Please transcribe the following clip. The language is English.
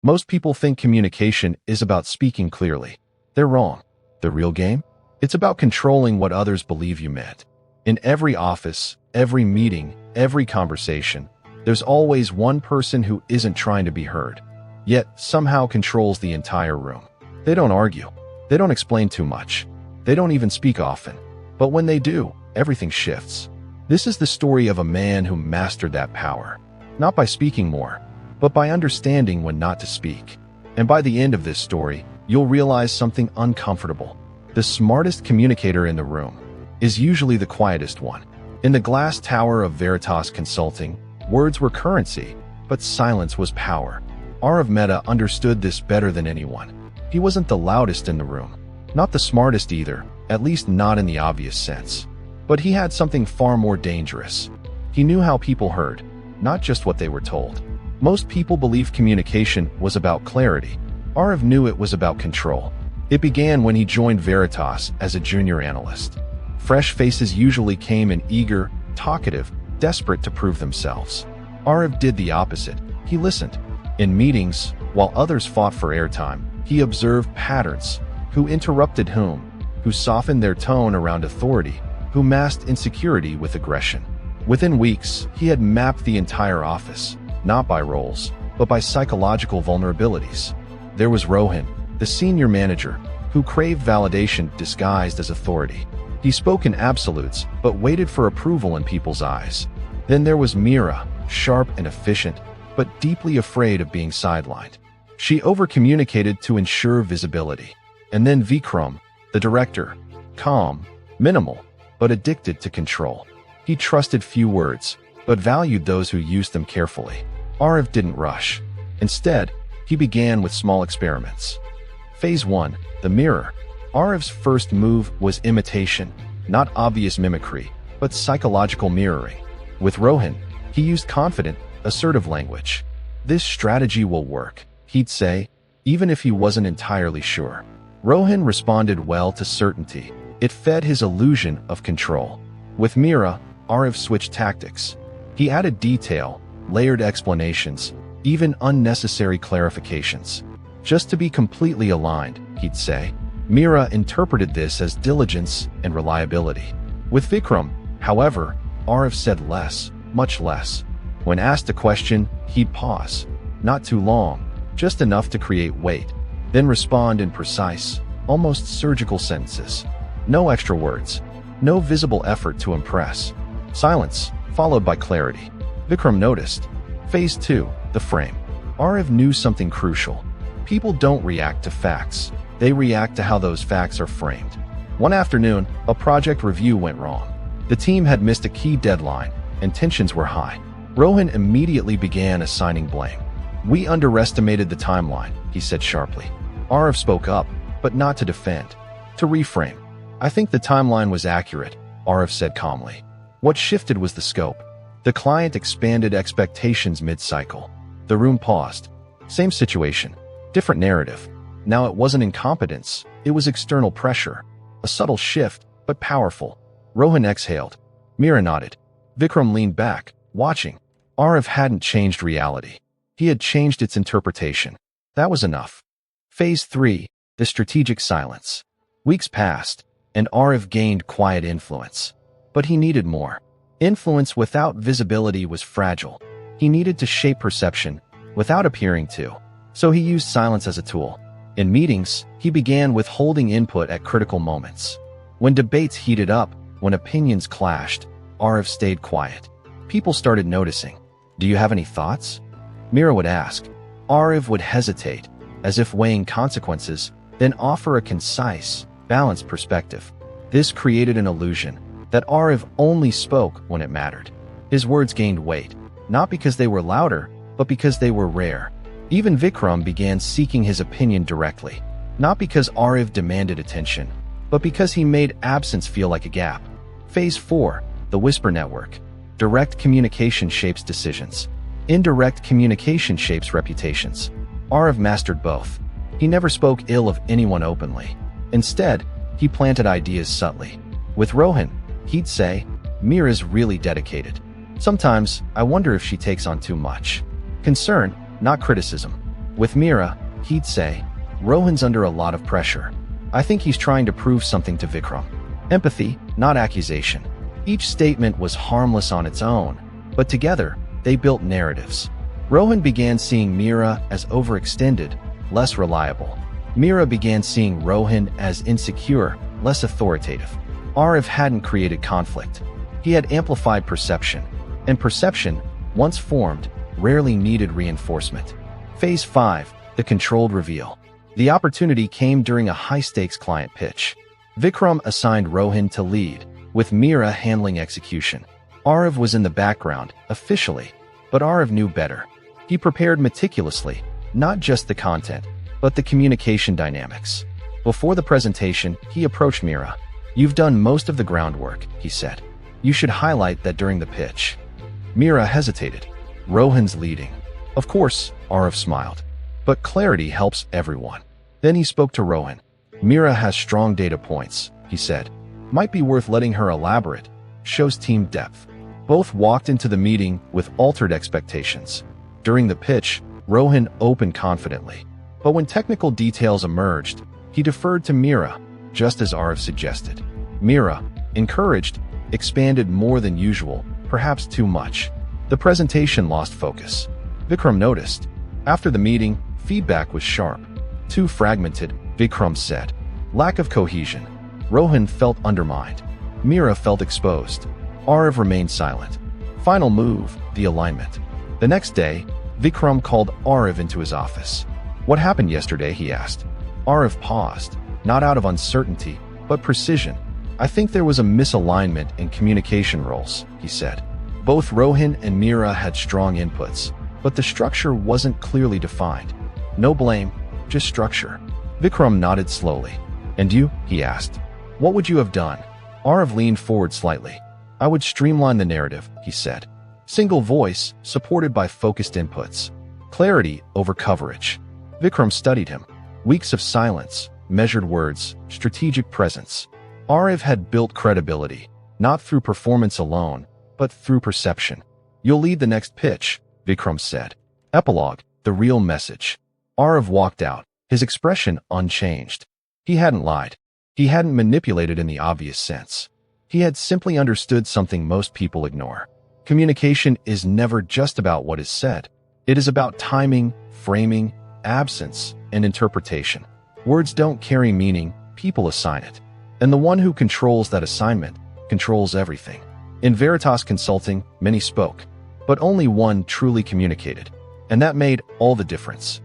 Most people think communication is about speaking clearly. They're wrong. The real game? It's about controlling what others believe you meant. In every office, every meeting, every conversation, there's always one person who isn't trying to be heard, yet somehow controls the entire room. They don't argue. They don't explain too much. They don't even speak often. But when they do, everything shifts. This is the story of a man who mastered that power, not by speaking more, but by understanding when not to speak. And by the end of this story, you'll realize something uncomfortable. The smartest communicator in the room is usually the quietest one. In the glass tower of Veritas Consulting, words were currency, but silence was power. Arav Mehta understood this better than anyone. He wasn't the loudest in the room, not the smartest either, at least not in the obvious sense. But he had something far more dangerous. He knew how people heard, not just what they were told. Most people believed communication was about clarity. Arav knew it was about control. It began when he joined Veritas as a junior analyst. Fresh faces usually came in eager, talkative, desperate to prove themselves. Arav did the opposite. He listened. In meetings, while others fought for airtime, he observed patterns. Who interrupted whom? Who softened their tone around authority? Who masked insecurity with aggression? Within weeks, he had mapped the entire office, not by roles, but by psychological vulnerabilities. There was Rohan, the senior manager, who craved validation disguised as authority. He spoke in absolutes, but waited for approval in people's eyes. Then there was Meera, sharp and efficient, but deeply afraid of being sidelined. She over-communicated to ensure visibility. And then Vikram, the director, calm, minimal, but addicted to control. He trusted few words, but valued those who used them carefully. Arav didn't rush. Instead, he began with small experiments. Phase 1, the mirror. Arav's first move was imitation, not obvious mimicry, but psychological mirroring. With Rohan, he used confident, assertive language. This strategy will work, he'd say, even if he wasn't entirely sure. Rohan responded well to certainty. It fed his illusion of control. With Meera, Arav switched tactics. He added detail, layered explanations, even unnecessary clarifications. Just to be completely aligned, he'd say. Meera interpreted this as diligence and reliability. With Vikram, however, Arav said less, much less. When asked a question, he'd pause. Not too long, just enough to create weight. Then respond in precise, almost surgical sentences. No extra words. No visible effort to impress. Silence, followed by clarity. Vikram noticed. Phase 2, the frame. Arav knew something crucial. People don't react to facts. They react to how those facts are framed. One afternoon, a project review went wrong. The team had missed a key deadline, and tensions were high. Rohan immediately began assigning blame. "We underestimated the timeline," he said sharply. Arav spoke up, but not to defend, to reframe. "I think the timeline was accurate," Arav said calmly. What shifted was the scope. The client expanded expectations mid-cycle. The room paused. Same situation, different narrative. Now it wasn't incompetence, it was external pressure. A subtle shift, but powerful. Rohan exhaled. Meera nodded. Vikram leaned back, watching. Arav hadn't changed reality. He had changed its interpretation. That was enough. Phase 3, the strategic silence. Weeks passed, and Arav gained quiet influence. But he needed more. Influence without visibility was fragile. He needed to shape perception, without appearing to. So he used silence as a tool. In meetings, he began withholding input at critical moments. When debates heated up, when opinions clashed, Arav stayed quiet. People started noticing. "Do you have any thoughts?" Meera would ask. Arav would hesitate, as if weighing consequences, then offer a concise, balanced perspective. This created an illusion that Arav only spoke when it mattered. His words gained weight, not because they were louder, but because they were rare. Even Vikram began seeking his opinion directly, not because Arav demanded attention, but because he made absence feel like a gap. Phase 4, the whisper network. Direct communication shapes decisions. Indirect communication shapes reputations. Arav mastered both. He never spoke ill of anyone openly. Instead, he planted ideas subtly. With Rohan, he'd say, "Meera's really dedicated. Sometimes, I wonder if she takes on too much." Concern, not criticism. With Mira, he'd say, Rohan's under a lot of pressure. I think he's trying to prove something to Vikram. Empathy, not accusation. Each statement was harmless on its own, but together, they built narratives. Rohan began seeing Mira as overextended, less reliable. Mira began seeing Rohan as insecure, less authoritative. Arav hadn't created conflict. He had amplified perception, and perception, once formed, rarely needed reinforcement. Phase 5, the controlled reveal. The opportunity came during a high-stakes client pitch. Vikram assigned Rohan to lead, with Mira handling execution. Arav was in the background, officially, but Arav knew better. He prepared meticulously, not just the content, but the communication dynamics. Before the presentation, he approached Mira. You've done most of the groundwork, he said. You should highlight that during the pitch. Mira hesitated. Rohan's leading. Of course, Arav smiled. But clarity helps everyone. Then he spoke to Rohan. Mira has strong data points, he said. Might be worth letting her elaborate. Shows team depth. Both walked into the meeting with altered expectations. During the pitch, Rohan opened confidently. But when technical details emerged, he deferred to Mira, just as Arav suggested. Mira, encouraged, expanded more than usual, perhaps too much. The presentation lost focus. Vikram noticed. After the meeting, feedback was sharp. Too fragmented, Vikram said. Lack of cohesion. Rohan felt undermined. Mira felt exposed. Arav remained silent. Final move, the alignment. The next day, Vikram called Arav into his office. What happened yesterday, he asked. Arav paused, not out of uncertainty, but precision. I think there was a misalignment in communication roles, he said. Both Rohan and Mira had strong inputs, but the structure wasn't clearly defined. No blame, just structure. Vikram nodded slowly. And you? He asked. What would you have done? Arav leaned forward slightly. I would streamline the narrative, he said. Single voice, supported by focused inputs. Clarity over coverage. Vikram studied him. Weeks of silence, measured words, strategic presence. Arav had built credibility, not through performance alone, but through perception. You'll lead the next pitch, Vikram said. Epilogue, the real message. Arav walked out, his expression unchanged. He hadn't lied. He hadn't manipulated in the obvious sense. He had simply understood something most people ignore. Communication is never just about what is said. It is about timing, framing, absence, and interpretation. Words don't carry meaning, people assign it. And the one who controls that assignment controls everything. In Veritas Consulting, many spoke, but only one truly communicated. And that made all the difference.